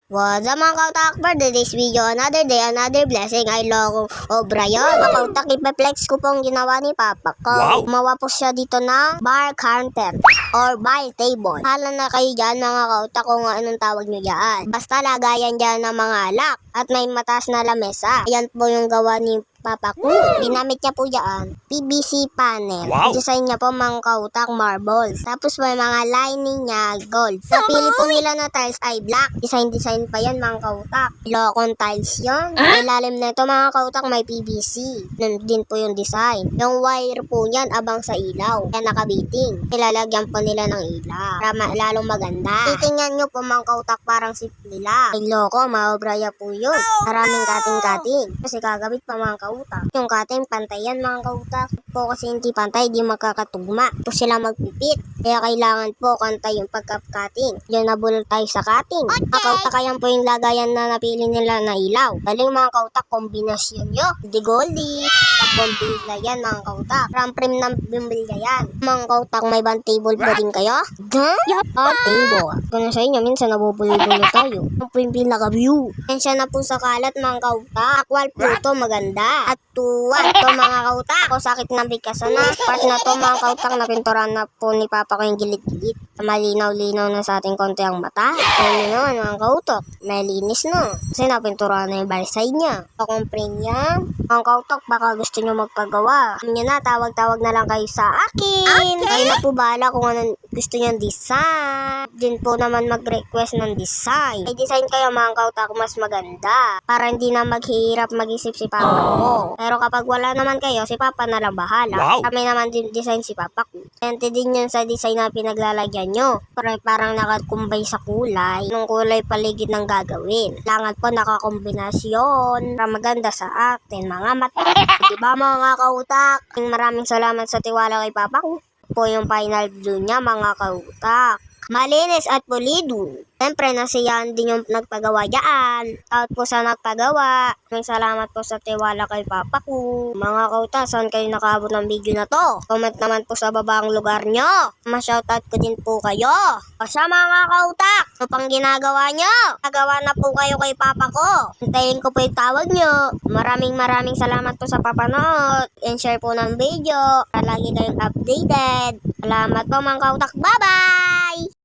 What's up mga kautak? For today's video, another day, another blessing ay Lokong O'Brien. Mga kautak, ipeplex ko pong ginawa ni Papa ko. Wow! Gumawa po siya dito ng bar counter or bar table. Hala na kayo dyan mga kautak kung anong tawag nyo dyan. Basta lagayan dyan ng mga alak at may mataas na lamesa. Ayan po yung gawa ni Papa ko. Ginamit niya po dyan PVC panel. Wow! Design niya po mga kautak marbles. Tapos may mga lining niya gold. Napili po nila na tiles ay black. Design pa yan mga kautak. Lokon tiles yun. Ilalim na ito mga kautak may PVC. Nun din po yung design. Yung wire po niyan abang sa ilaw. Kaya nakabiting. Ilalagyan po nila ng ilaw. Para lalong maganda. Titingnan nyo po mga kautak parang simple lang. Ay loko, maobraya po yun. Maraming kating-kating. Kasi kagabit pa mga kautak. Yung kating pantay yan mga kautak. Po kasi hindi pantay, di makakatugma. Po sila magpipit. Kaya kailangan po kantay yung pagka-cutting. Diyan nabulol tayo sa cutting. Mga kautak, ayan po yung lagayan na napili nila na ilaw. Galing mga kautak, kombinasyon nyo. Di goldie. Bumbilya yan mga kautak. Ram-prim ng bumbilya yan. Mga kautak, may bang table ba din kayo? Table. Kung sa inyo, minsan nabubulo-bulo tayo. Ang po yung pinaka-view. Pensya na po sa kalat mga kautak. Akwal po ito maganda. At tuwan to mga kautak. O sakit na bigkasan na. Part na to mga kautak, napinturan na po ni Papa ko yung gilid-gilid. Malinaw-linaw na sa ating konti ang mata. Ayun naman mga kautak. May linis na. Kasi napinturan na yung balisay niya. Pakumpring niya. Mga kautak, baka gusto nyo magpagawa. Alam nyo na, tawag-tawag na lang kayo sa akin. Kayo na po bahala kung anong gusto nyo design. Din po naman mag-request ng design. May design kayo mga kautak mas maganda. Para hindi na maghihirap mag-isip si Papa ko. Pero kapag wala naman kayo, si Papa na lang bahala. Wow! Kami naman din design si Papa ko. Ente din yun sa design na pinaglalagyan nyo. Pero parang nakakumbay sa kulay. Nung kulay paligid ng gagawin. Kailangan po nakakombinasyon para maganda sa atin mga mata. Diba mga kautak? Maraming salamat sa tiwala kay Papa ko. Po yung final view niya mga kautak. Malinis at pulido. Siyempre, nasiyahan din yung nagpagawa dyan. Out po sa nagpagawa. May salamat po sa tiwala kay Papa ko. Mga kauta, saan kayo nakaabot ng video na to? Comment naman po sa baba ang lugar nyo. Ma-shoutout ko din po kayo. O siya mga kauta, ano pang ginagawa nyo? Nagawa na po kayo kay Papa ko. Hintayin ko po yung tawag nyo. Maraming salamat po sa papanood. And share po ng video. Para lagi kayong updated. Salamat po mga kautak. Bye-bye!